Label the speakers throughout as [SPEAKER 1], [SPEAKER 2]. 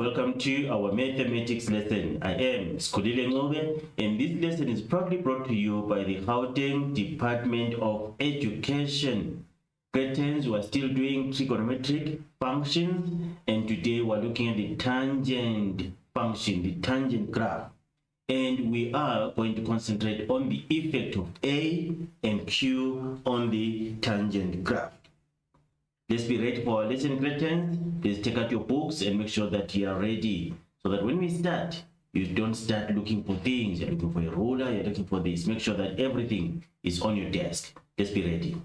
[SPEAKER 1] welcome to our mathematics lesson. I am Skolile Ngobe, and this lesson is proudly brought to you by the Gauteng Department of Education. Grade 10s, we are still doing trigonometric functions, and today we're looking at the tangent function, the tangent graph. And we are going to concentrate on the effect of A and Q on the tangent graph. Let's be ready for our lesson, grade 10. Please take out your books and make sure that you are ready, so that when we start, you don't start looking for things. You're looking for a ruler, you're looking for this. Make sure that everything is on your desk. Let's be ready.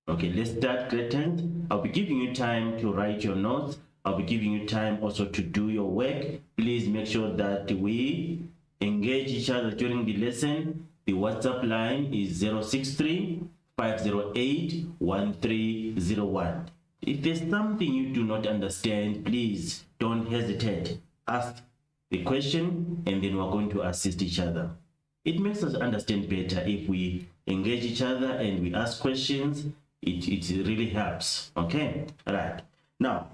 [SPEAKER 1] Okay, let's start, grade 10. I'll be giving you time to write your notes. I'll be giving you time also to do your work. Please make sure that we engage each other during the lesson. The WhatsApp line is 063-508-1301. If there's something you do not understand, please don't hesitate. Ask the question and then we're going to assist each other. It makes us understand better if we engage each other and we ask questions. It really helps. Okay, all right. Now,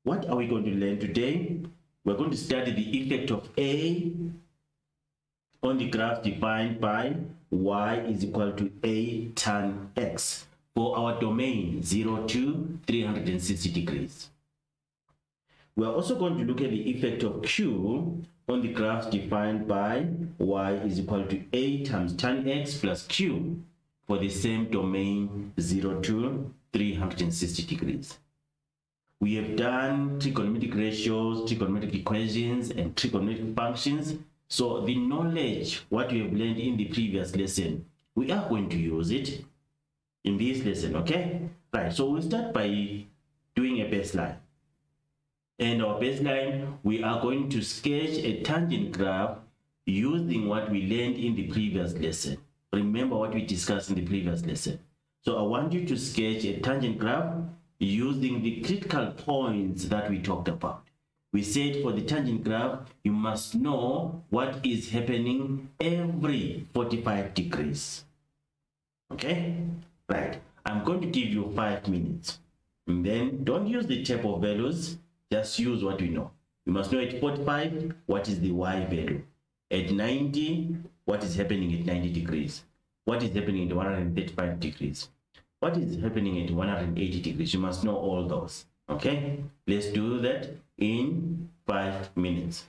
[SPEAKER 1] what are we going to learn today? We're going to study the effect of A on the graph defined by y is equal to a tan x for our domain 0 to 360 degrees. We are also going to look at the effect of Q on the graph defined by y is equal to a times tan x plus q for the same domain 0 to 360 degrees. We have done trigonometric ratios, trigonometric equations, and trigonometric functions. So the knowledge, what we have learned in the previous lesson, we are going to use it in this lesson, okay? Right, so we'll start by doing a baseline. And our baseline, we are going to sketch a tangent graph using what we learned in the previous lesson. Remember what we discussed in the previous lesson. So I want you to sketch a tangent graph using the critical points that we talked about. We said for the tangent graph, you must know what is happening every 45 degrees. Okay? Right. I'm going to give you 5 minutes. And then don't use the table values, just use what we know. You must know at 45, what is the y value. At 90, what is happening at 90 degrees. What is happening at 135 degrees. What is happening at 180 degrees. You must know all those. Okay? Let's do that in 5 minutes.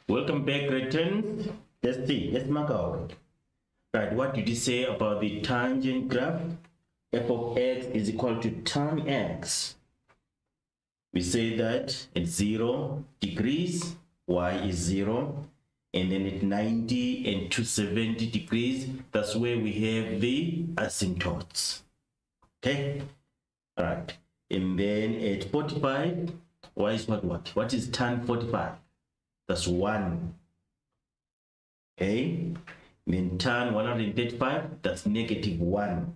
[SPEAKER 1] Welcome back, grade 10. Let's see, let's mark our work. Right, what did you say about the tangent graph? F of x is equal to tan x. We say that at 0 degrees, y is 0. And then at 90 and 270 degrees, that's where we have the asymptotes. Okay? All right. And then at 45, y is what? What is tan 45? That's 1. Okay? Then tan 135, that's negative 1.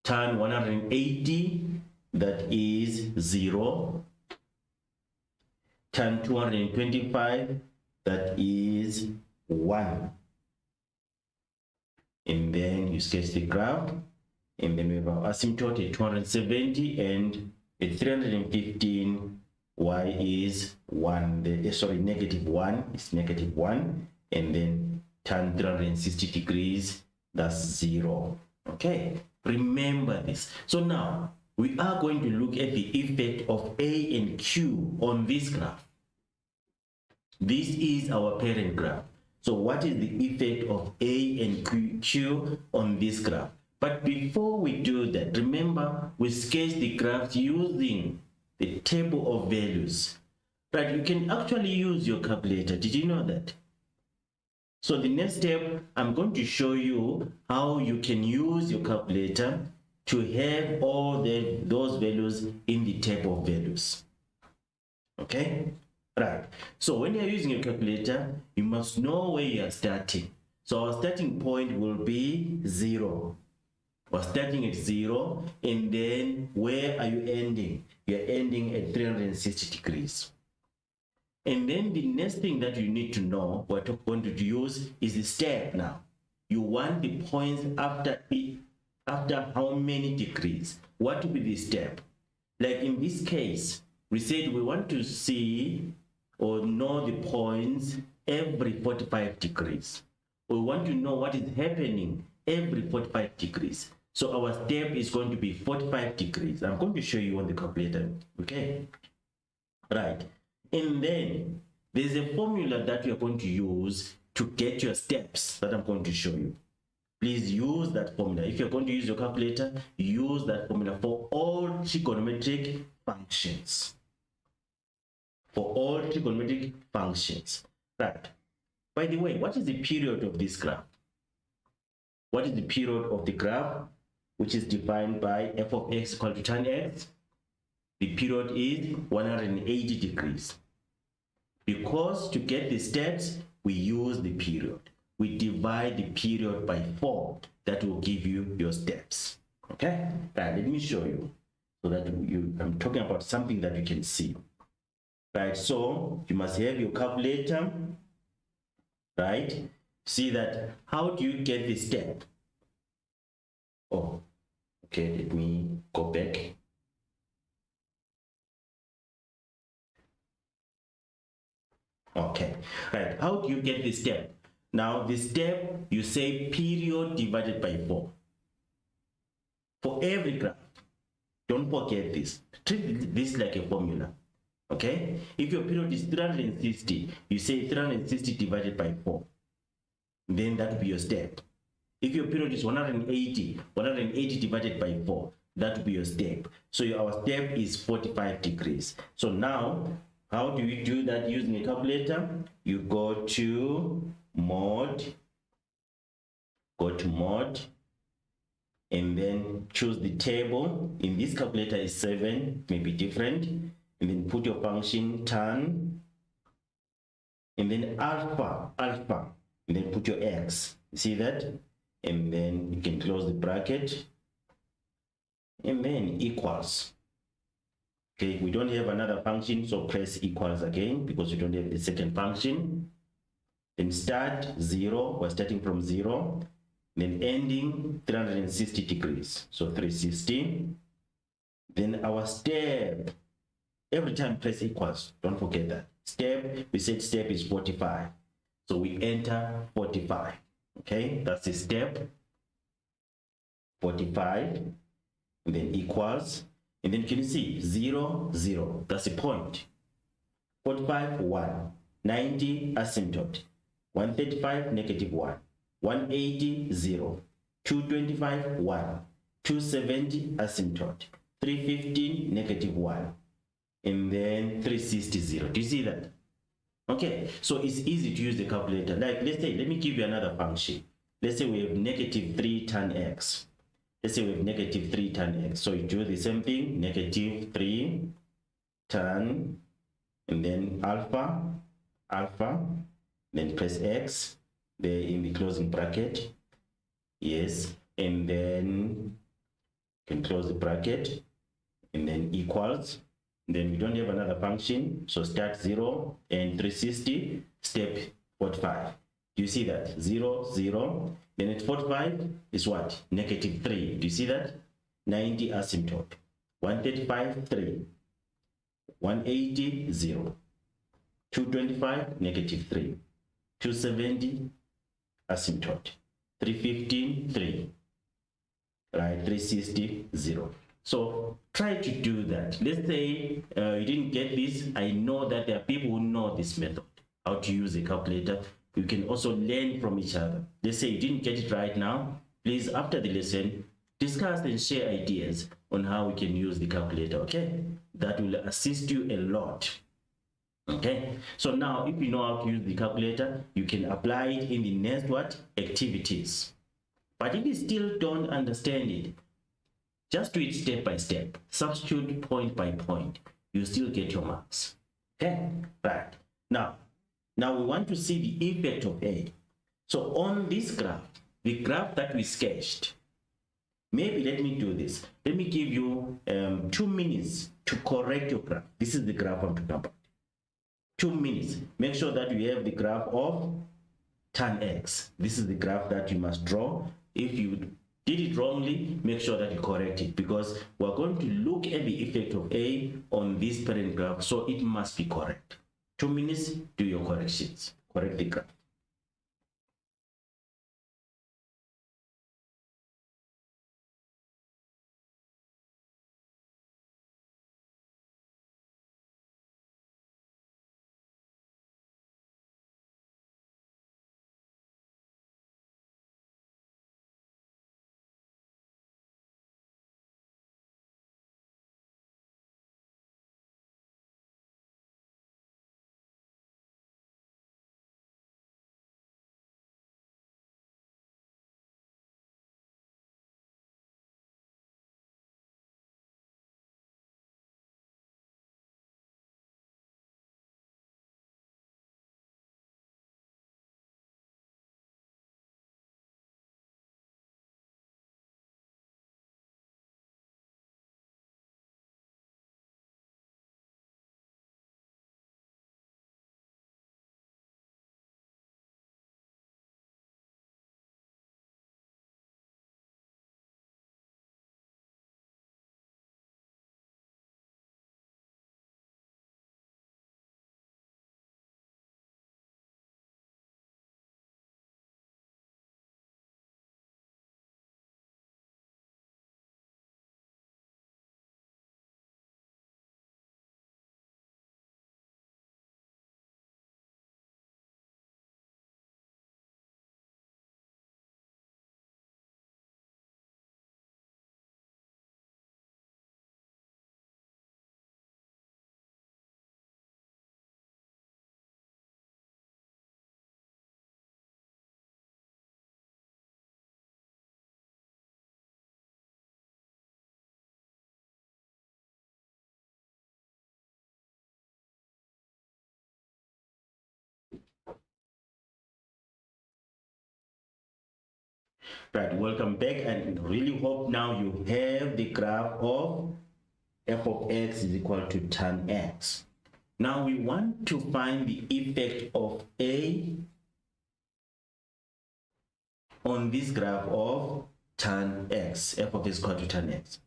[SPEAKER 1] Tan 180, that is 0. Tan 225, that is 1. And then you sketch the graph, and then we have our asymptote at 270, and at 315, y is 1. Sorry, negative 1 is negative 1, and then tan 360 degrees, that's 0. Okay, remember this. So now we are going to look at the effect of A and Q on this graph. This is our parent graph. So what is the effect of A and Q on this graph? But before we do that, remember we sketch the graph using the table of values. Right, you can actually use your calculator. Did you know that? So the next step, I'm going to show you how you can use your calculator to have all those values in the table of values. Okay? Right. So when you're using your calculator, you must know where you are starting. So our starting point will be 0. We're starting at 0, and then where are you ending? You're ending at 360 degrees. And then the next thing that you need to know, what we're going to use is the step now. You want the points after how many degrees? What will be the step? Like in this case, we said we want to see or know the points every 45 degrees. We want to know what is happening every 45 degrees. So our step is going to be 45 degrees. I'm going to show you on the calculator, okay? Right, and then there's a formula that you're going to use to get your steps that I'm going to show you. Please use that formula. If you're going to use your calculator, use that formula for all trigonometric functions. For all trigonometric functions. Right. By the way, what is the period of this graph? What is the period of the graph, which is defined by f of x equal to tan x? The period is 180 degrees. Because to get the steps, we use the period. We divide the period by 4. That will give you your steps. Okay? Right, let me show you. So that I'm talking about something that you can see. Right, so you must have your calculator. Right? See that, how do you get the step? Oh, okay, let me go back. Okay, right, how do you get the step? Now the step, you say period divided by 4. For every graph, don't forget this. Treat this like a formula. Okay, if your period is 360, you say 360 divided by 4. Then that will be your step. If your period is 180, 180 divided by 4, that will be your step. So our step is 45 degrees. So now, how do we do that using a calculator? You go to mode, and then choose the table. In this calculator is 7, may be different. And then put your function tan, and then alpha, and then put your x. See that? And then you can close the bracket, and then equals. Okay, we don't have another function, so press equals again because you don't have the second function. Then start 0, we're starting from 0, then ending 360 degrees, so 360. Then our step, every time press equals, don't forget that. Step, we said step is 45, so we enter 45. Okay, that's the step, 45, and then equals, and then can you see 0, 0, that's the point. 45, 1, 90 asymptote, 135 negative 1, 180 0, 225 1, 270 asymptote, 315 negative 1, and then 360 0. Do you see that? Okay, so it's easy to use the calculator. Like, let's say, let me give you another function. Let's say we have negative 3 tan x. Let's say we have negative 3 tan x. So you do the same thing, negative 3 tan, and then alpha, then press x there in the closing bracket. Yes, and then you can close the bracket, and then equals. Then we don't have another function, so start 0 and 360, step 45. Do you see that? 0, 0. Then at 45 is what? Negative 3. Do you see that? 90 asymptote. 135, 3. 180, 0. 225, negative 3. 270, asymptote. 315, 3. Right? 360, 0. So try to do that. Let's say you didn't get this. I know that there are people who know this method, how to use a calculator. You can also learn from each other. Let's say you didn't get it right now. Please, after the lesson, discuss and share ideas on how we can use the calculator, okay? That will assist you a lot, okay? So now, if you know how to use the calculator, you can apply it in the next what? Activities. But if you still don't understand it, just do it step by step. Substitute point by point. You still get your marks. Okay? Right. Now we want to see the effect of A. So on this graph, the graph that we sketched, maybe let me do this. Let me give you 2 minutes to correct your graph. This is the graph I'm talking about. 2 minutes. Make sure that you have the graph of tan x. This is the graph that you must draw. If you did it wrongly, make sure that you correct it, because we're going to look at the effect of A on this parent graph, so it must be correct. 2 minutes, do your corrections. Correct the graph. Right, welcome back, and really hope now you have the graph of f of x is equal to tan x. Now we want to find the effect of A on this graph of tan x, f of x equal to tan x.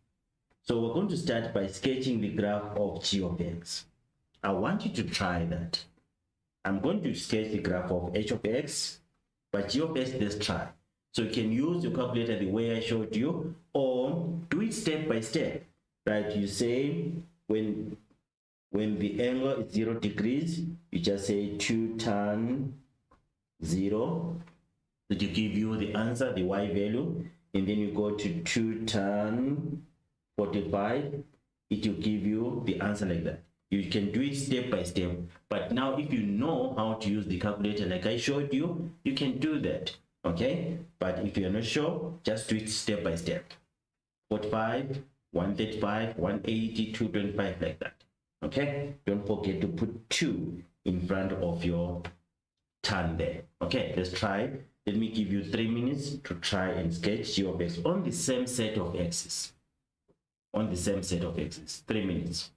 [SPEAKER 1] So we're going to start by sketching the graph of g of x. I want you to try that. I'm going to sketch the graph of h of x, but g of x, let's try. So you can use your calculator the way I showed you, or do it step by step, right? You say when When the angle is 0 degrees, you just say 2 tan 0, that will give you the answer, the y value, and then you go to 2 tan 45, it will give you the answer like that. You can do it step by step, but now if you know how to use the calculator like I showed you, you can do that, okay? But if you're not sure, just do it step by step. 45, 135, 180, 225, like that, okay? Don't forget to put 2 in front of your tan there. Okay, let's try. Let me give you 3 minutes to try and sketch g of x on the same set of x's. On the same set of x's. 3 minutes.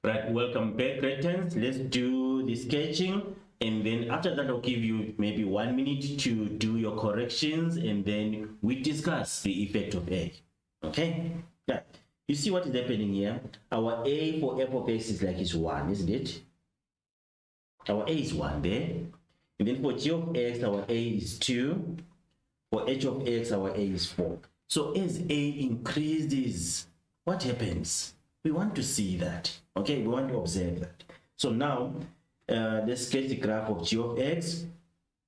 [SPEAKER 1] Right, welcome back, Cretans. Let's do the sketching, and then after that I'll give you maybe 1 minute to do your corrections, and then we discuss the effect of A. Okay? Yeah. You see what is happening here? Our A for f of x is like it's 1, isn't it? Our A is 1 there. And then for g of x, our A is 2. For h of x, our A is 4. So as A increases, what happens? We want to see that. Okay, we want to observe that. So now, let's sketch the graph of g of x.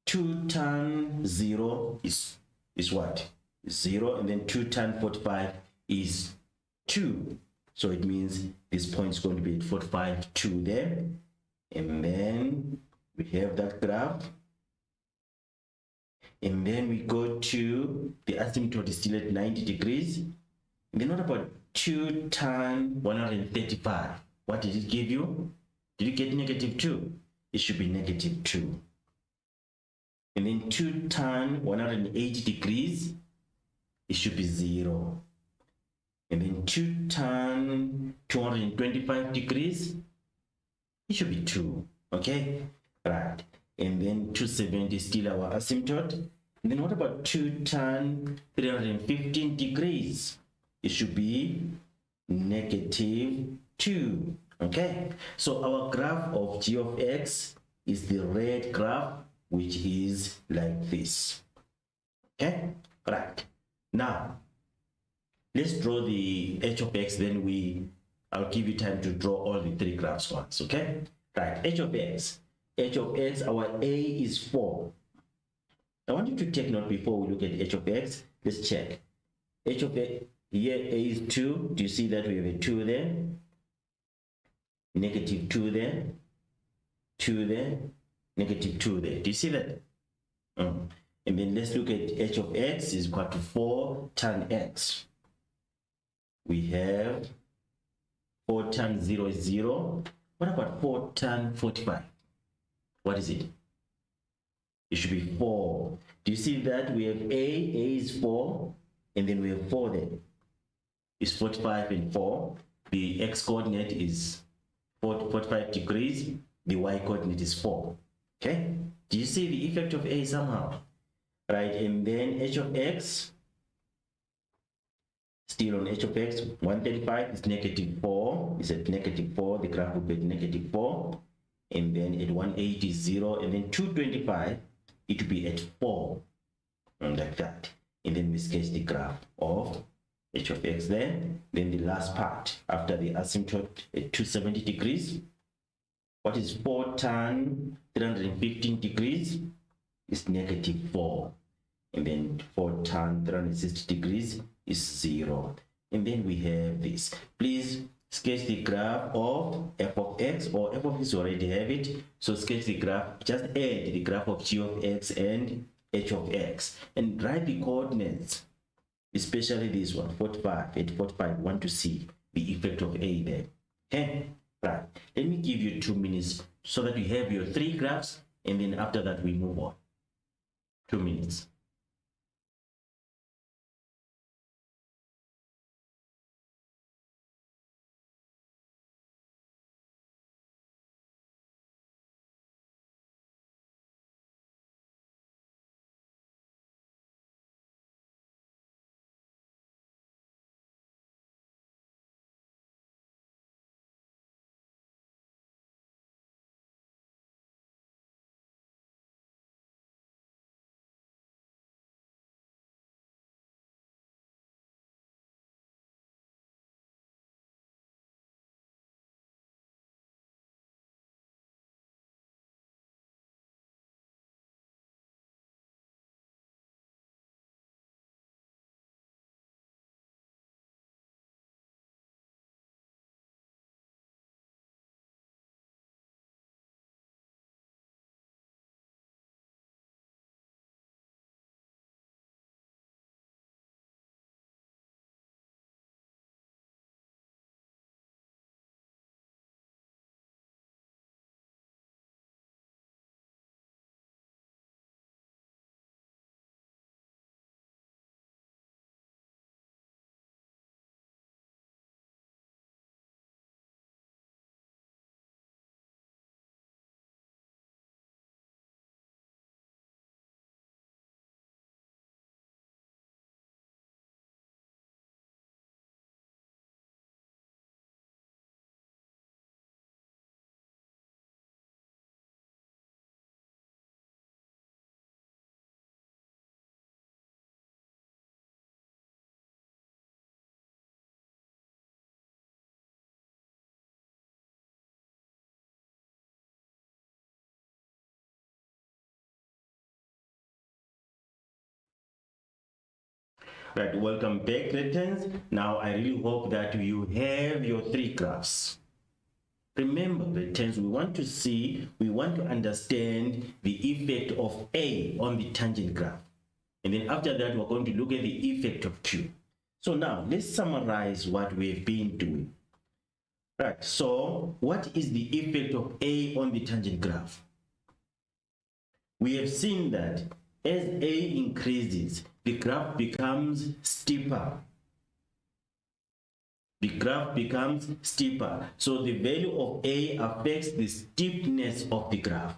[SPEAKER 1] 2 tan 0 is what? 0, and then 2 tan 45 is 2. So it means this point is going to be at 45, 2 there. And then we have that graph. And then we go to the asymptote is still at 90 degrees. And then what about 2 tan 135? What did it give you? Did you get negative 2? It should be negative 2. And then 2 tan 180 degrees, it should be 0. and then 2 tan 225 degrees, it should be 2, okay? Right, and then 270 is still our asymptote. And then what about 2 tan 315 degrees? It should be -2, okay? So our graph of g of x is the red graph, which is like this, okay? Right, now let's draw the h of x, then I'll give you time to draw all the 3 graphs once, okay? Right, h of x, our a is 4. I want you to take note before we look at h of x. Let's check. H of x, here a is 2. Do you see that we have a 2 there? -2 there. 2 there. -2 there. Do you see that? And then let's look at h of x is equal to 4 tan x. We have 4 tan 0 is 0. What about 4 tan 45? What is it? It should be 4. Do you see that we have a is 4, and then we have 4 there. It's 45 and 4. The x coordinate is 45 degrees. The y coordinate is 4. Okay? Do you see the effect of a somehow? Right, and then h of x, still on h of x, 135 is -4. It's at -4. The graph will be at -4. And then at 180 is 0. And then 225, it will be at 4. And like that. And then we sketch the graph of h of x there. Then the last part, after the asymptote at 270 degrees. What is 4 tan 315 degrees? Is -4. And then 4 tan 360 degrees is 0. And then we have this. Please sketch the graph of f of x, or f of x already have it. So sketch the graph, just add the graph of g of x and h of x. And write the coordinates, especially this one, 45. At 45, want to see the effect of a there. Okay? Right. Let me give you 2 minutes so that you have your 3 graphs, and then after that we move on. 2 minutes. Right, welcome back, Cretans. Now I really hope that you have your 3 graphs. Remember, Cretans, we want to understand the effect of A on the tangent graph. And then after that, we're going to look at the effect of Q. So now let's summarize what we've been doing. Right, so what is the effect of A on the tangent graph? We have seen that as A increases, the graph becomes steeper. the graph becomes steeper. So the value of A affects the steepness of the graph.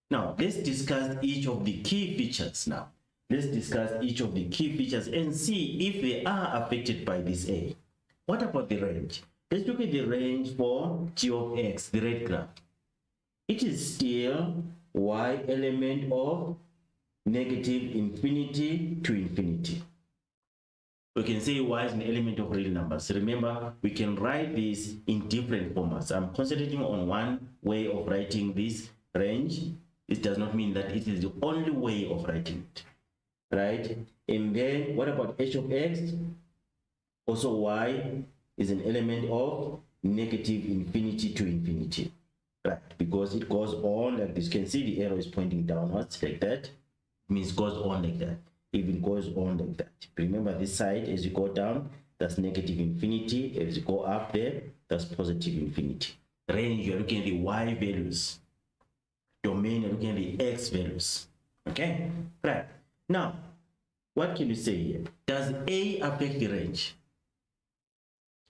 [SPEAKER 1] Now, let's discuss each of the key features now. Let's discuss each of the key features and see if they are affected by this A. What about the range? Let's look at the range for g of x, the red graph. It is still y element of negative infinity to infinity. We can say y is an element of real numbers. Remember, we can write this in different formats. I'm concentrating on one way of writing this range. It does not mean that it is the only way of writing it, right? And then what about h of x? Also, y is an element of negative infinity to infinity, right? Because it goes on like this. You can see the arrow is pointing downwards like that. It means it goes on like that. Even goes on like that. Remember this side, as you go down, that's negative infinity. As you go up there, that's positive infinity. Range, you're looking at the y values. Domain, you're looking at the x values. Okay, right. Now, what can you say here? Does A affect the range?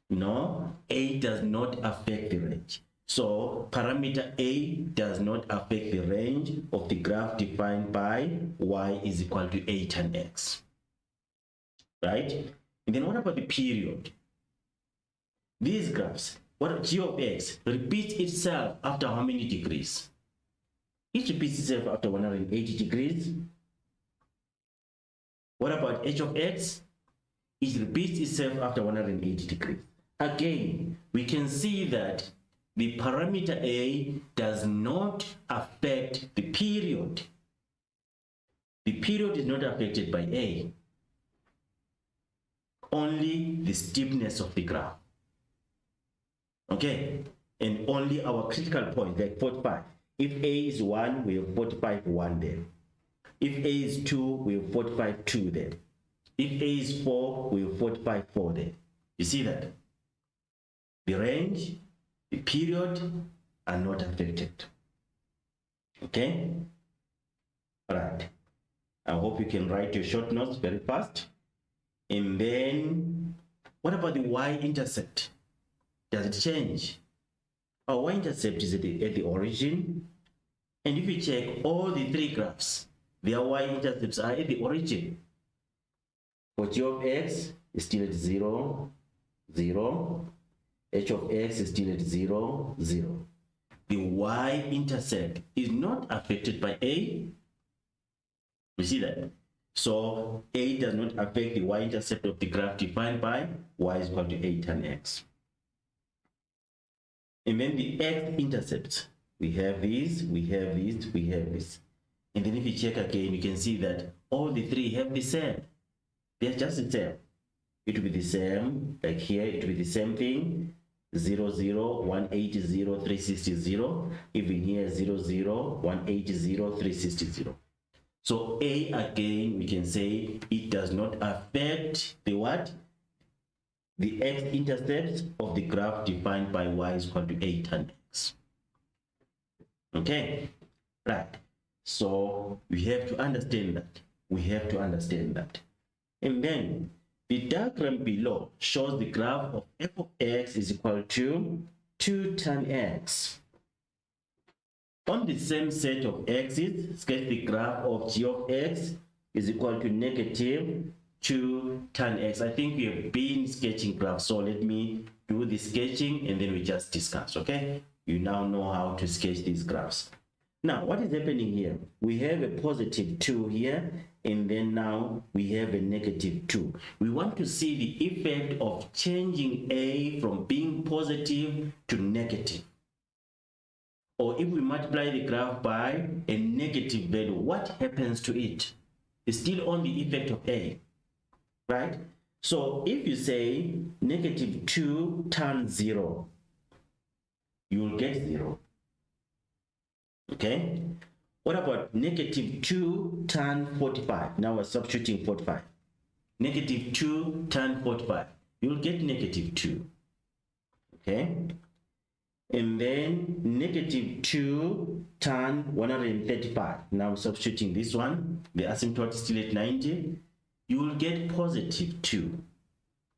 [SPEAKER 1] No, A does not affect the range. So parameter A does not affect the range of the graph defined by y is equal to a tan x, right? And then what about the period? These graphs, what g of x repeats itself after how many degrees? It repeats itself after 180 degrees. What about h of x? It repeats itself after 180 degrees. Again, we can see that the parameter A does not affect the period. The period is not affected by A. Only the steepness of the graph. Okay? And only our critical point, like 45. If A is 1, we have 45, 1 there. If A is 2, we have 45, 2 there. If A is 4, we have 45, 4 there. You see that? The range, the period are not affected. Okay? All right. I hope you can write your short notes very fast. And then, what about the y-intercept? Does it change? Our y-intercept is at the origin. And if you check all the three graphs, their y-intercepts are at the origin. For g of x is still at 0, 0. H of x is still at 0, 0. The y-intercept is not affected by A. You see that? So A does not affect the y-intercept of the graph defined by y is equal to a tan x. And then the x-intercept, we have these, we have these, we have this. And then if you check again, you can see that all the three have the same. They're just the same. It will be the same, like here, it will be the same thing. 0, 0, 180, 360, 0. Even here, 0, 0, 180, 360. So A, again, we can say it does not affect the what? The x-intercept of the graph defined by y is equal to a tan x. Okay, right. So we have to understand that. We have to understand that. And then the diagram below shows the graph of f of x is equal to 2 tan x. On the same set of x's, sketch the graph of g of x is equal to negative 2 tan x. I think we have been sketching graphs, so let me do the sketching and then we just discuss, okay? You now know how to sketch these graphs. Now, what is happening here? We have a positive 2 here, and then now we have a negative 2. We want to see the effect of changing A from being positive to negative. Or if we multiply the graph by a negative value, what happens to it? It's still on the effect of A, right? So if you say negative 2 tan 0, you will get 0. Okay? What about negative 2 tan 45? Now we're substituting 45. Negative 2 tan 45. You'll get negative 2. Okay? And then negative 2 tan 135. Now substituting this one. The asymptote is still at 90. You will get positive 2.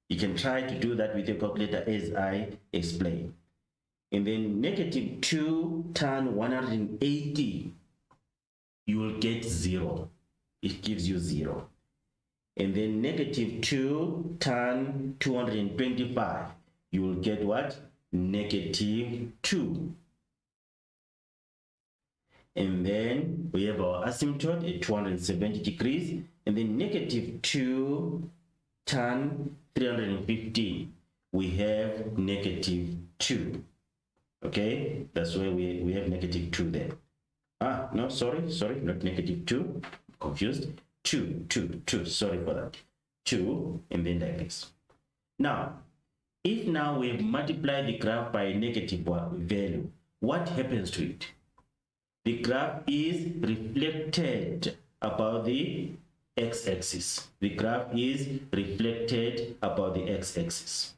[SPEAKER 1] You can try to do that with your calculator as I explained. And then negative 2 tan 180, you will get 0. It gives you 0. And then negative 2 tan 225, you will get what? Negative 2. And then we have our asymptote at 270 degrees, and then negative 2 tan 315, we have negative 2. Okay, that's where we have negative 2 there. No, sorry, not negative 2, confused. 2, sorry for that. 2, and then like this. Now, if now we multiply the graph by a negative value, what happens to it? The graph is reflected about the x-axis. The graph is reflected about the x-axis.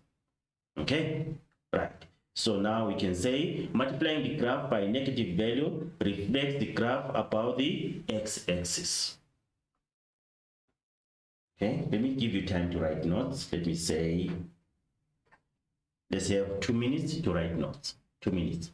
[SPEAKER 1] Okay, right. So now we can say multiplying the graph by a negative value reflects the graph about the x-axis. Okay, let me give you time to write notes. Let me say, let's have 2 minutes to write notes. 2 minutes.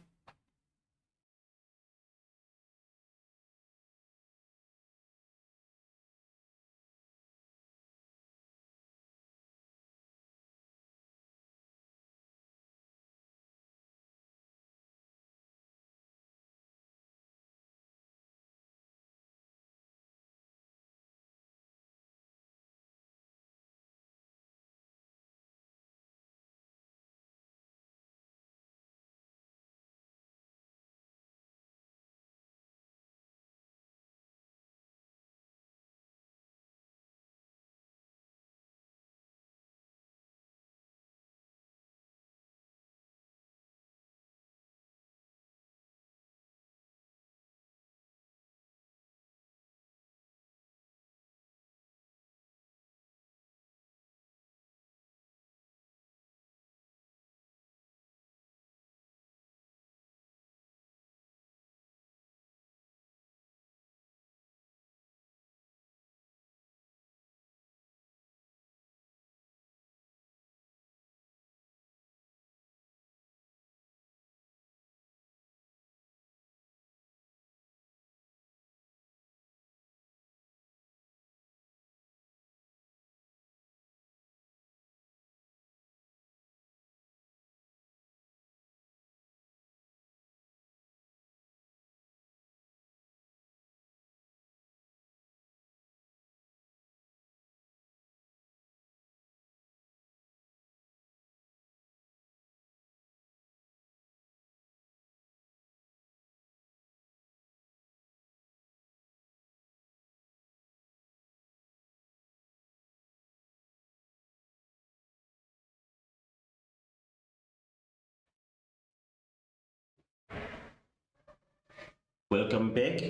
[SPEAKER 1] Welcome back.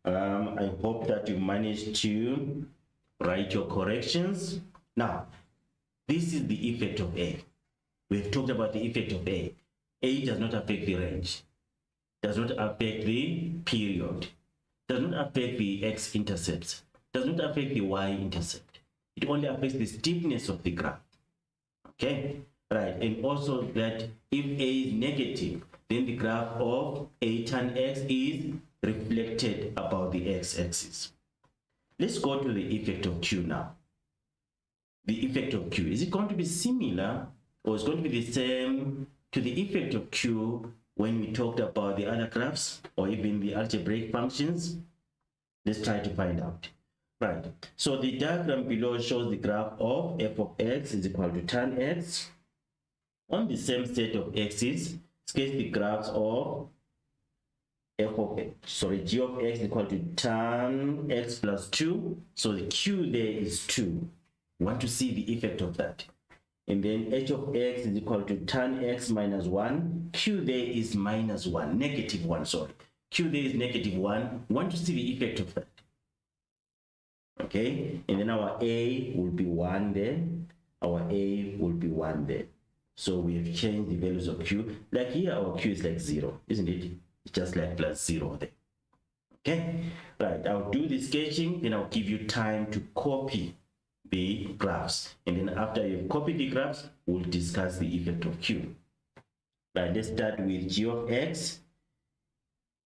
[SPEAKER 1] I hope that you managed to write your corrections. Now, this is the effect of A. We've talked about the effect of A. A does not affect the range, does not affect the period, does not affect the x-intercepts, does not affect the y-intercept. It only affects the steepness of the graph. Okay, right. And also that if A is negative, then the graph of A tan x is reflected about the x-axis. Let's go to the effect of Q now. The effect of Q, is it going to be similar or is going to be the same to the effect of Q when we talked about the other graphs or even the algebraic functions? Let's try to find out. Right, so the diagram below shows the graph of f of x is equal to tan x. On the same set of x's, sketch the graphs of g of x is equal to tan x plus 2. So the q there is 2. We want to see the effect of that. And then h of x is equal to tan x minus 1. Q there is minus 1, negative 1, sorry. Q there is negative 1. We want to see the effect of that. Okay, and then our a will be 1 there. Our a will be 1 there. So we have changed the values of q. Like here, our q is like 0, isn't it? It's just like plus 0 there. Okay, right. I'll do the sketching, then I'll give you time to copy the graphs. And then after you've copied the graphs, we'll discuss the effect of Q. Right, let's start with G of X.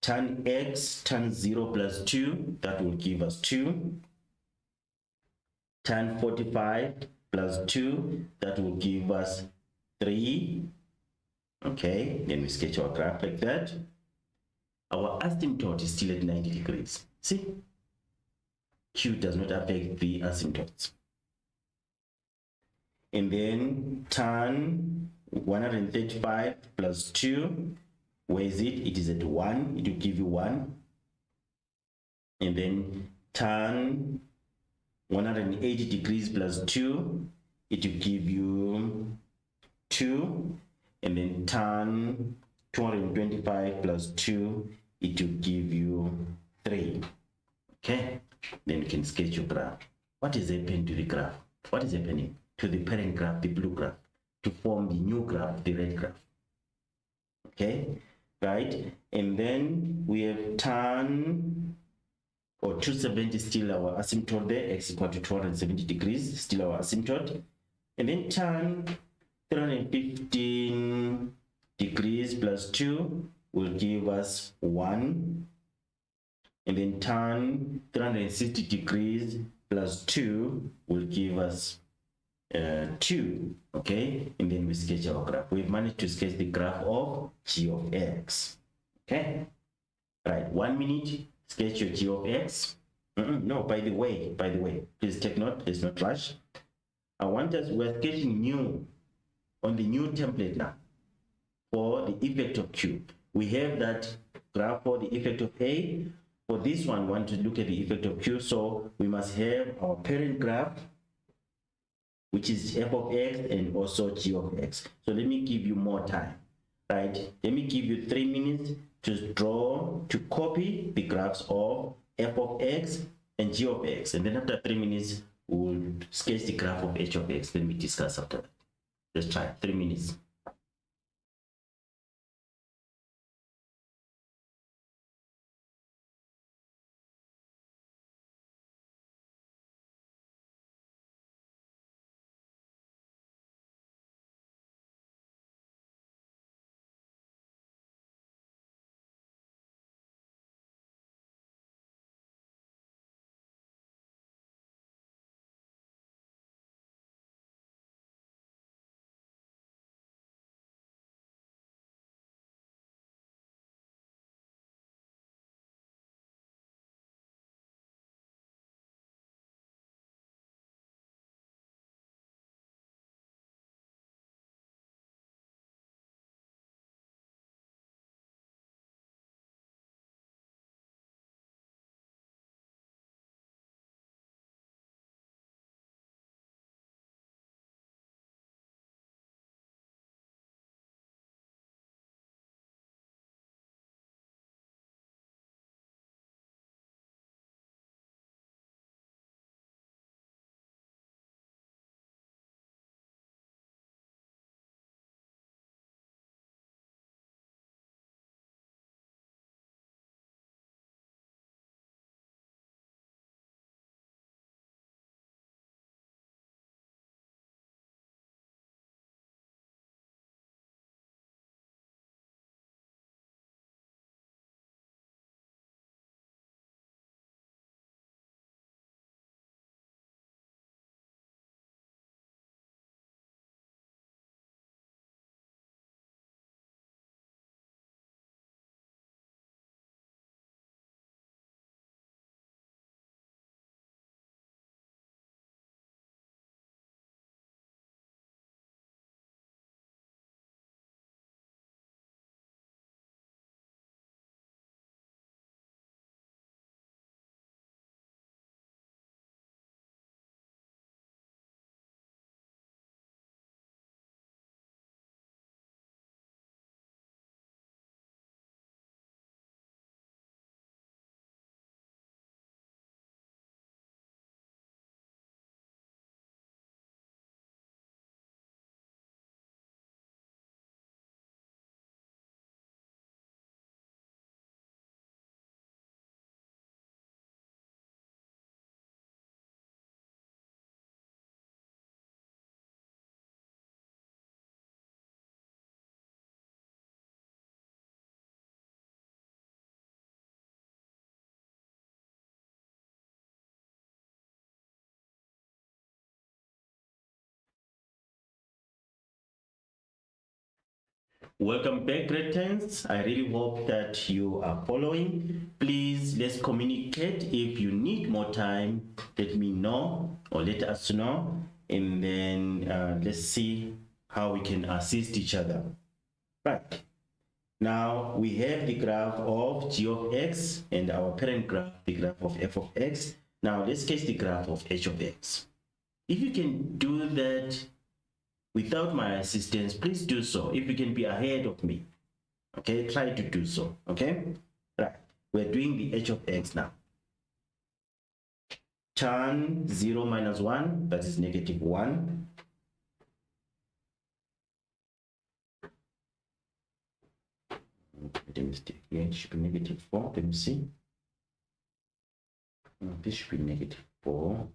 [SPEAKER 1] Tan X, tan 0 plus 2, that will give us 2. Tan 45 plus 2, that will give us 3. Okay, then we sketch our graph like that. Our asymptote is still at 90 degrees. See? Q does not affect the asymptotes. And then tan 135 plus 2, where is it? It is at 1, it will give you 1. And then tan 180 degrees plus 2, it will give you 2. And then tan 225 plus 2, it will give you 3. Okay, then you can sketch your graph. What is happening to the graph? What is happening to the parent graph, the blue graph, to form the new graph, the red graph? Okay, right? And then we have tan, or 270 still our asymptote there, x equal to 270 degrees, still our asymptote. And then tan 315 degrees plus 2 will give us 1. And then tan 360 degrees plus 2 will give us 2. Okay, and then we sketch our graph. We've managed to sketch the graph of G of X. Okay, right, 1 minute, sketch your G of X. No, by the way, please take note, let's not rush. I want us, we're sketching new on the new template now for the effect of Q. We have that graph for the effect of A. For this one, we want to look at the effect of Q, so we must have our parent graph, which is f of x and also g of x. So let me give you more time, right? Let me give you 3 minutes to copy the graphs of f of x and g of x. And then after 3 minutes, we'll sketch the graph of h of x. Then we discuss after that. Let's try 3 minutes. Welcome back, grade 10s. I really hope that you are following. Please, let's communicate. If you need more time, let me know or let us know, and then let's see how we can assist each other. Right. Now we have the graph of g of x and our parent graph, the graph of f of x. Now let's sketch the graph of h of x. If you can do that without my assistance, please do so. If you can be ahead of me, okay, try to do so. Okay, right, we're doing the h of x now. Tan 0 minus 1, that is negative 1. Made a mistake here. It should be negative 4. Let me see. This should be negative 4.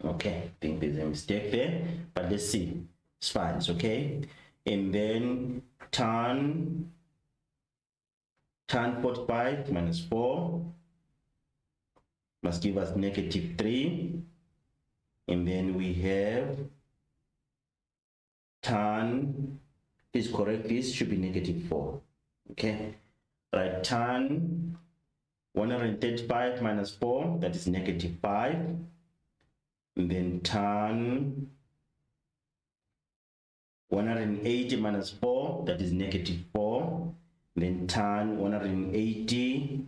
[SPEAKER 1] Okay, I think there's a mistake there, but let's see. It's fine, it's okay. And then tan 45 minus 4 must give us negative 3. And then we have tan, please correct this, should be negative 4. Okay, right, tan 135 minus 4, that is negative 5. And then tan 180 minus 4, that is negative 4. And then tan 180,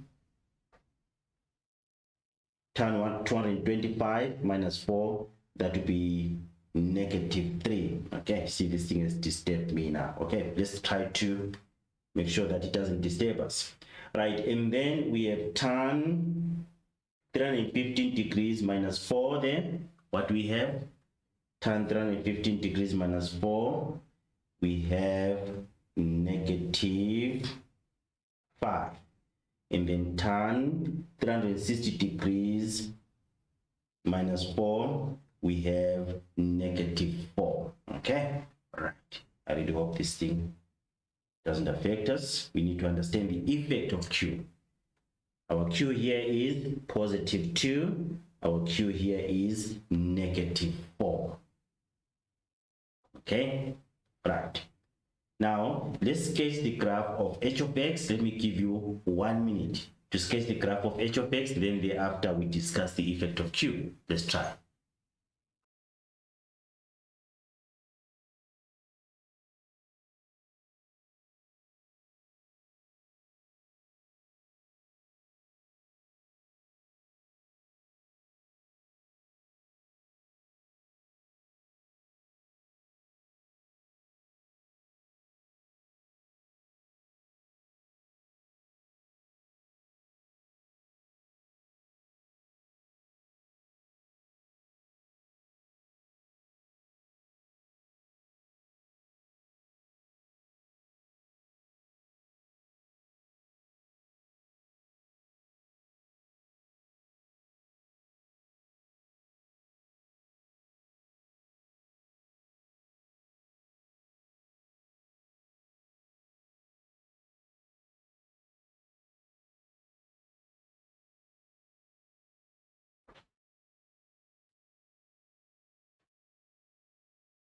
[SPEAKER 1] tan 225 minus 4, that would be negative 3. Okay, see, this thing has disturbed me now. Okay, let's try to make sure that it doesn't disturb us. Right, and then we have tan 315 degrees minus 4 there. What we have? Tan 315 degrees minus 4. We have negative 5. And then tan 360 degrees minus 4. We have negative 4. Okay, all right. I really hope this thing doesn't affect us. We need to understand the effect of Q. Our Q here is positive 2. Our Q here is negative 4. Okay, right. Now let's sketch the graph of h of x. Let me give you 1 minute to sketch the graph of h of x. Then thereafter we discuss the effect of Q. Let's try.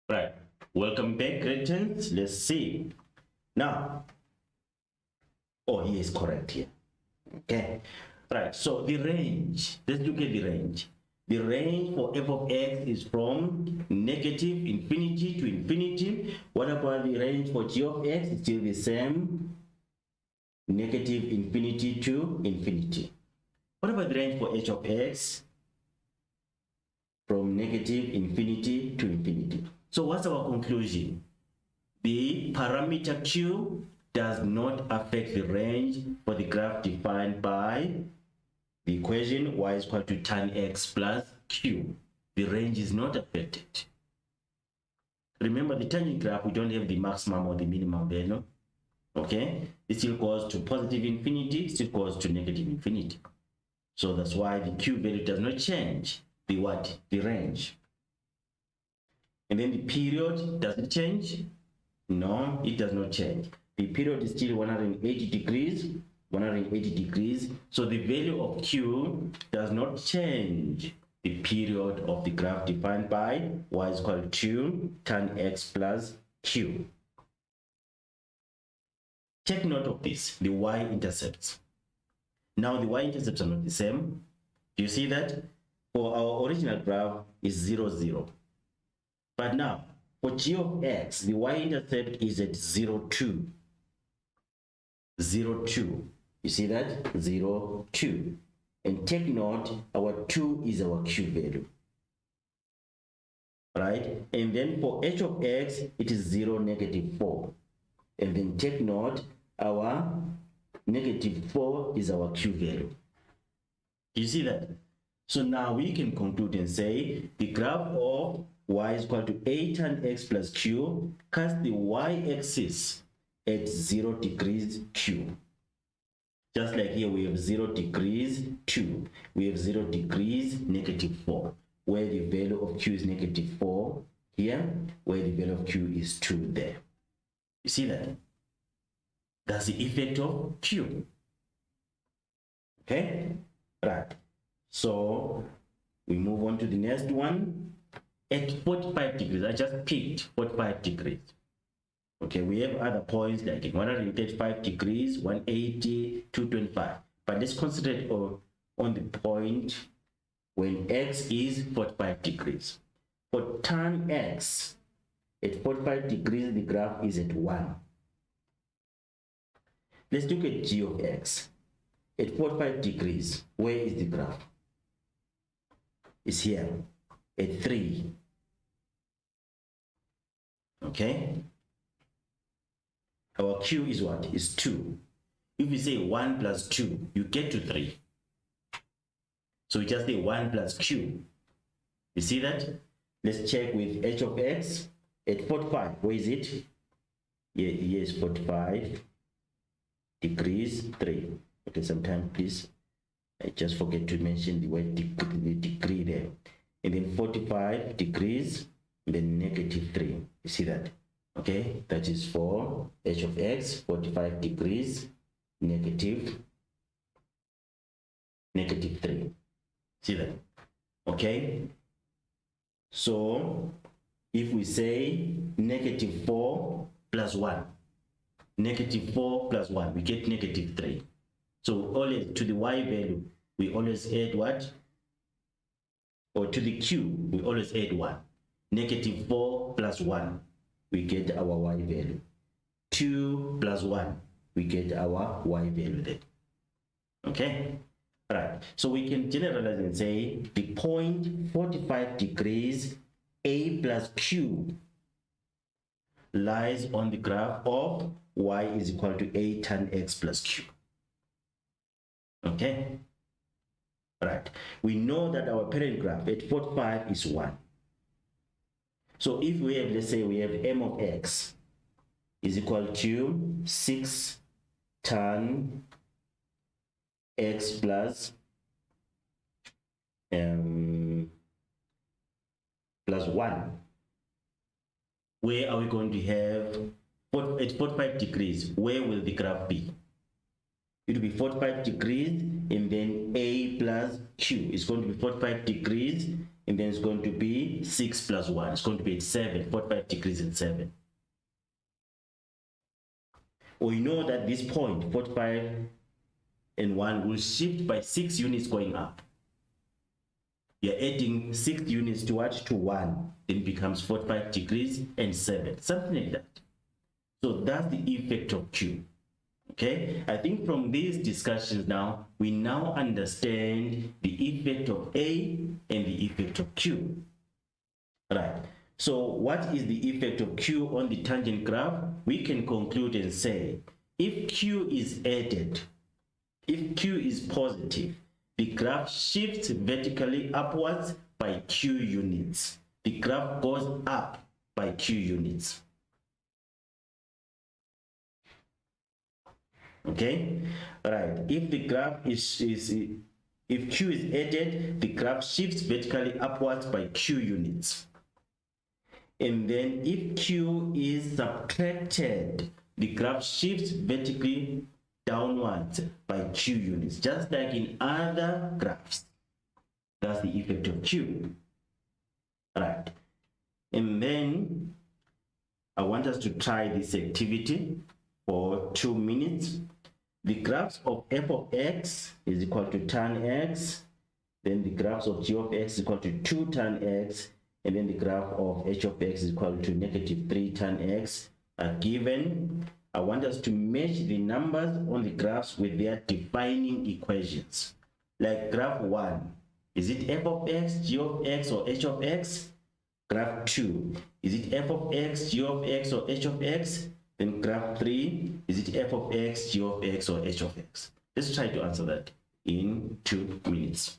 [SPEAKER 1] Right, welcome back, grade 10s. Let's see. Now, oh, he is correct here. Okay, right, so the range, let's look at the range. The range for f of x is from negative infinity to infinity. What about the range for g of x? It's still the same, negative infinity to infinity. What about the range for h of x? From negative infinity to infinity. So what's our conclusion? The parameter q does not affect the range for the graph defined by the equation y is equal to tan x plus q. The range is not affected. Remember, the tangent graph, we don't have the maximum or the minimum value. Okay, it still goes to positive infinity, still goes to negative infinity. So that's why the q value does not change. The what? The range. And then the period, does it change? No, it does not change. The period is still 180 degrees, 180 degrees. So the value of q does not change the period of the graph defined by y is equal to tan x plus q. Take note of this, the y-intercepts. Now the y-intercepts are not the same. Do you see that? For our original graph is 0, 0. But now, for g of x, the y-intercept is at 0, 2. 0, 2. You see that? 0, 2. And take note, our 2 is our q value. Right? And then for h of x, it is 0, negative 4. And then take note, our negative 4 is our q value. Do you see that? So now we can conclude and say the graph of y is equal to a tan x plus q casts the y-axis at 0 degrees q. Just like here we have 0 degrees 2, we have 0 degrees negative 4, where the value of q is negative 4 here, where the value of q is 2 there. You see that? That's the effect of q. Okay? Right. So we move on to the next one. At 45 degrees, I just picked 45 degrees. Okay, we have other points like 135 degrees, 180, 225. But let's concentrate on the point when x is 45 degrees. For tan x, at 45 degrees, the graph is at 1. Let's look at g of x. At 45 degrees, where is the graph? It's here, at 3. Okay? Our q is what? Is 2. If we say 1 plus 2, you get to 3. So we just say 1 plus q. You see that? Let's check with h of x. At 45, where is it? Here is 45 degrees 3. Okay, sometimes please, I just forget to mention the word degree there. And then 45 degrees, and then negative 3. You see that? Okay, that is for h of x, 45 degrees, negative 3. See that? Okay. So if we say negative 4 plus 1, negative 4 plus 1, we get negative 3. So always to the y value, we always add what? Or to the q, we always add 1. Negative 4 plus 1, we get our y value. 2 plus 1, we get our y value there. Okay? Right. So we can generalize and say the point 45 degrees a plus q lies on the graph of y is equal to a tan x plus q. Okay? Right. We know that our parent graph at 45 is 1. So if we have, let's say we have m of x is equal to 6 tan x plus 1. Where are we going to have, at 45 degrees, where will the graph be? It will be 45 degrees and then a plus q is going to be 45 degrees and then it's going to be 6 plus 1. It's going to be 7, 45 degrees and 7. We know that this point, 45 and 1, will shift by 6 units going up. You're adding 6 units to what? To 1. Then it becomes 45 degrees and 7. Something like that. So that's the effect of Q. Okay, I think from these discussions now, we now understand the effect of A and the effect of Q. Right. So what is the effect of Q on the tangent graph? We can conclude and say, if Q is added, if Q is positive, the graph shifts vertically upwards by Q units. The graph goes up by Q units. Okay, right. If the graph if Q is added, the graph shifts vertically upwards by Q units. And then if Q is subtracted, the graph shifts vertically downwards by Q units, just like in other graphs. That's the effect of Q. Right. And then I want us to try this activity for 2 minutes. The graphs of f of x is equal to tan x. Then the graphs of g of x is equal to 2 tan x. And then the graph of h of x is equal to negative 3 tan x are given. I want us to match the numbers on the graphs with their defining equations. Like graph 1, is it f of x, g of x, or h of x? Graph 2, is it f of x, g of x, or h of x? Then graph 3, is it f of x, g of x, or h of x? Let's try to answer that in 2 minutes.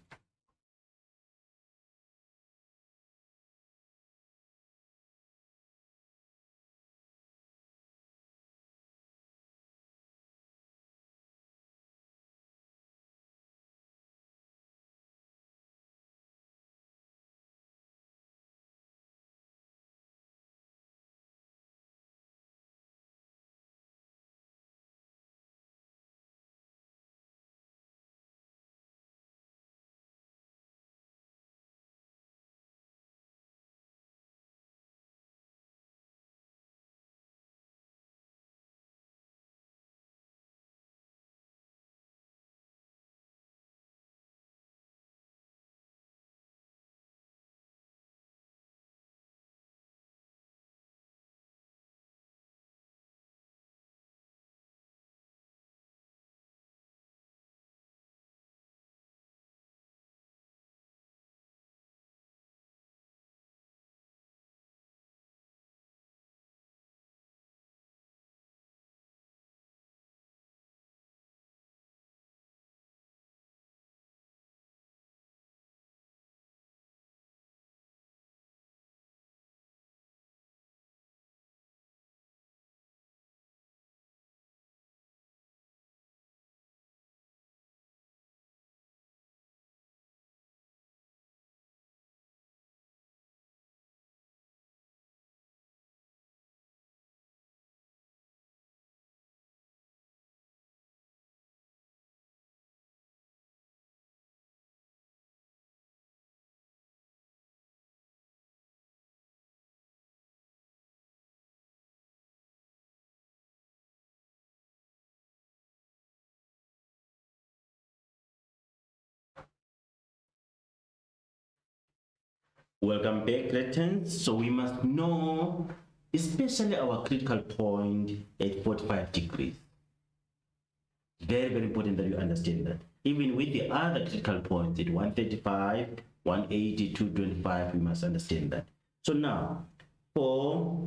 [SPEAKER 1] Welcome back, Cretans. So we must know, especially our critical point at 45 degrees. Very, very important that you understand that. Even with the other critical points at 135, 180, 225, we must understand that. So now, for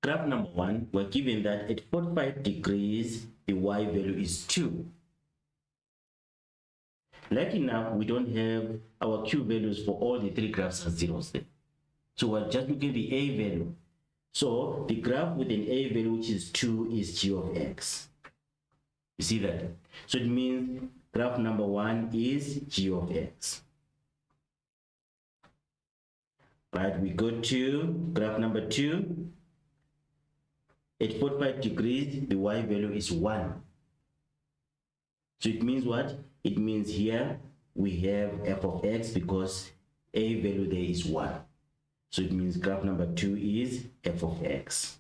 [SPEAKER 1] graph number 1, we're given that at 45 degrees, the y value is 2. Like enough, we don't have our q values for all the 3 graphs as zeros there. So we're just looking at the a value. So the graph with an a value, which is 2, is g of x. You see that? So it means graph number 1 is g of x. Right, we go to graph number 2. At 45 degrees, the y value is 1. So it means what? It means here we have f of x because a value there is 1. So it means graph number 2 is f of x.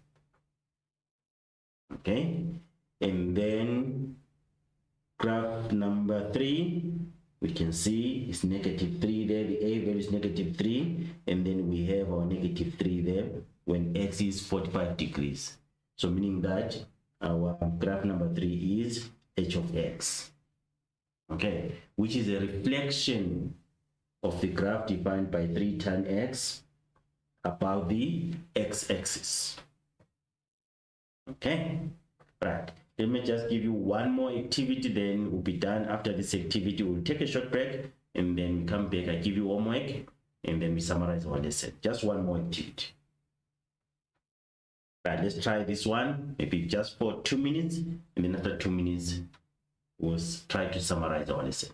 [SPEAKER 1] Okay? And then graph number 3, we can see it's negative 3 there. The a value is negative 3. And then we have our negative 3 there when x is 45 degrees. So meaning that our graph number 3 is h of x. Okay, which is a reflection of the graph defined by 3 tan x above the x-axis. Okay, right. Let me just give you one more activity, then we'll be done. After this activity, we'll take a short break and then we come back. I give you homework and then we summarize our lesson. Just one more activity. Right, let's try this one, maybe just for 2 minutes, and then after 2 minutes, we'll try to summarize our lesson.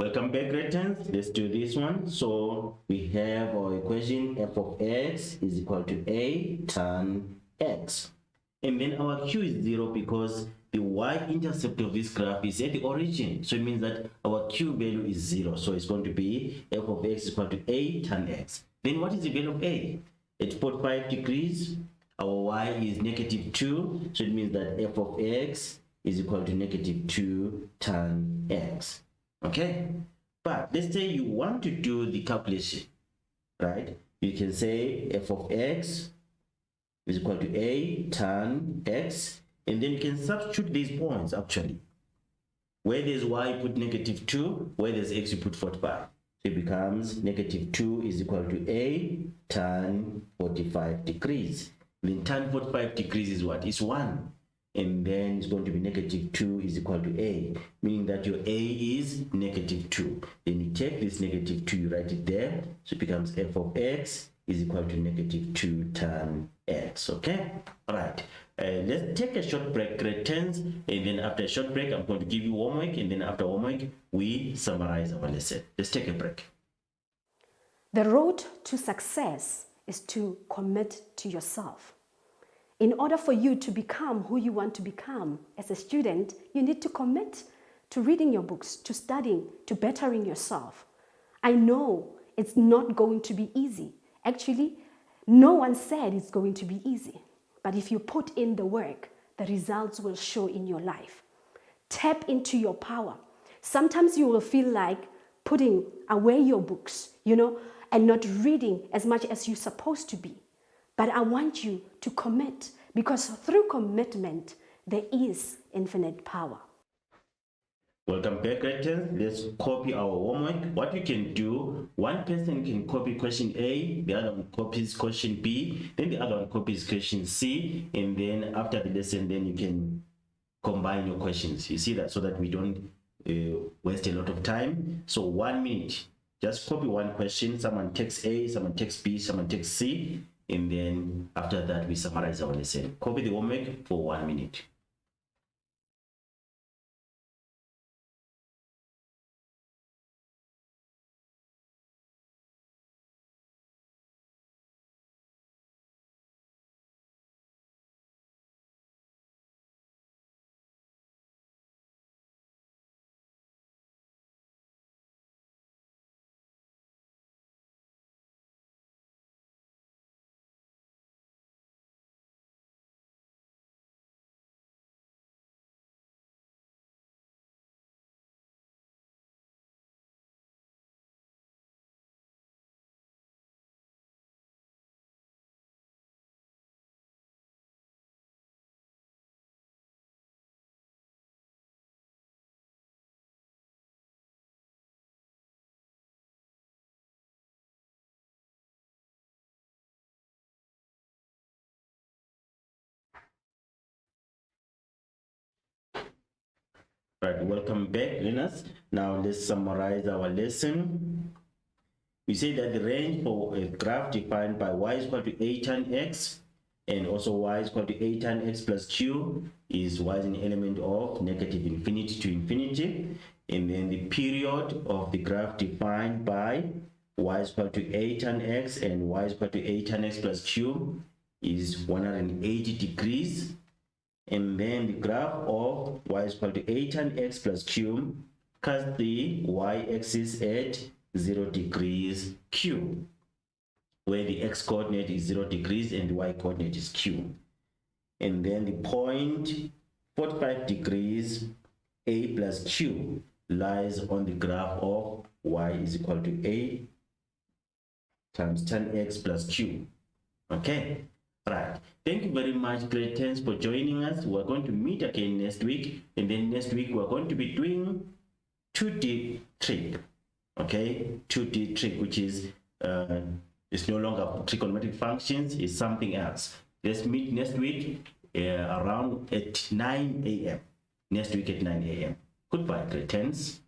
[SPEAKER 1] Welcome back, grade 10s. Let's do this one. So we have our equation f of x is equal to a tan x. And then our q is 0 because the y-intercept of this graph is at the origin. So it means that our q value is 0. So it's going to be f of x is equal to a tan x. Then what is the value of a? At 45 degrees, our y is negative 2. So it means that f of x is equal to negative 2 tan x. Okay, but let's say you want to do the calculation, right? You can say f of x is equal to a tan x, and then you can substitute these points actually. Where there's y, put negative 2, where there's x, you put 45. So it becomes negative 2 is equal to a tan 45 degrees. Then tan 45 degrees is what? It's 1. And then it's going to be negative 2 is equal to a, meaning that your a is negative 2. Then you take this negative 2, you write it there, so it becomes f of x is equal to negative 2 tan x. Okay, all right, let's take a short break, grade 10s, and then after a short break I'm going to give you homework, and then after homework we summarize our lesson. Let's take a break.
[SPEAKER 2] The road to success is to commit to yourself. In order for you to become who you want to become as a student, you need to commit to reading your books, to studying, to bettering yourself. I know it's not going to be easy. Actually, no one said it's going to be easy. But if you put in the work, the results will show in your life. Tap into your power. Sometimes you will feel like putting away your books, and not reading as much as you're supposed to be. But I want you to commit, because through commitment, there is infinite power.
[SPEAKER 1] Welcome back, grade 10. Let's copy our homework. What you can do, one person can copy question A, the other one copies question B, then the other one copies question C, and then after the lesson, then you can combine your questions. You see that, so that we don't waste a lot of time. So 1 minute, just copy one question. Someone takes A, someone takes B, someone takes C, and then after that we summarize our lesson. Copy the homework for 1 minute. Right, welcome back, learners. Now let's summarize our lesson. We say that the range for a graph defined by y is equal to a tan x, and also y is equal to a tan x plus q is y is an element of negative infinity to infinity. And then the period of the graph defined by y is equal to a tan x and y is equal to a tan x plus q is 180 degrees. And then the graph of y is equal to a tan x plus q cuts the y-axis at 0 degrees q, where the x-coordinate is 0 degrees and the y-coordinate is q. And then the point 45 degrees a plus q lies on the graph of y is equal to a times tan x plus q. Okay, right. Thank you very much, grade 10s, for joining us. We're going to meet again next week, and then next week we're going to be doing 2D trig. Okay, 2D trig, which is it's no longer trigonometric functions, it's something else. Let's meet next week around at 9 a.m. Next week at 9 a.m. Goodbye, grade 10s.